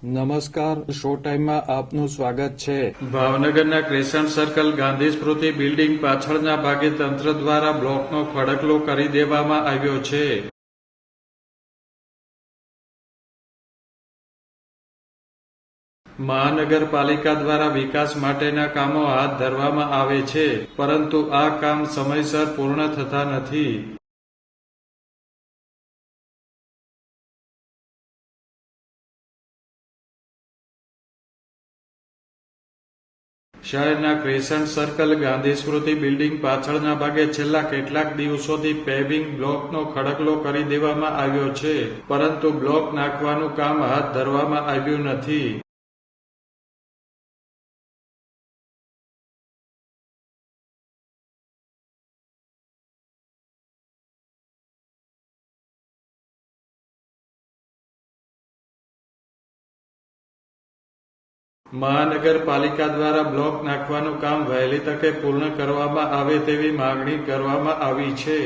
નમસ્કાર, શો ટાઈમમાં આપનું સ્વાગત છે। ભાવનગરના ક્રેસન્ટ સર્કલ ગાંધી સ્મૃતિ બિલ્ડિંગ પાછળના ભાગે તંત્ર દ્વારા બ્લોકનો ખડકલો કરી દેવામાં આવ્યો છે। મહાનગરપાલિકા દ્વારા વિકાસ માટેના કામો હાથ ધરવામાં આવે છે, પરંતુ આ કામ સમયસર પૂર્ણ થતા નથી। શહેરના ક્રેસન્ટ સર્કલ ગાંધી સ્મૃતિ બિલ્ડિંગ પાછળના ભાગે છેલ્લા કેટલાક દિવસોથી પેવિંગ બ્લોકનો ખડકલો કરી દેવામાં આવ્યો છે, પરંતુ બ્લોક નાખવાનું કામ હાથ ધરવામાં આવ્યું નથી। મહાનગરપાલિકા દ્વારા બ્લોક નાખવાનું કામ વહેલી તકે પૂર્ણ કરવામાં આવે તેવી માગણી કરવામાં આવી છે।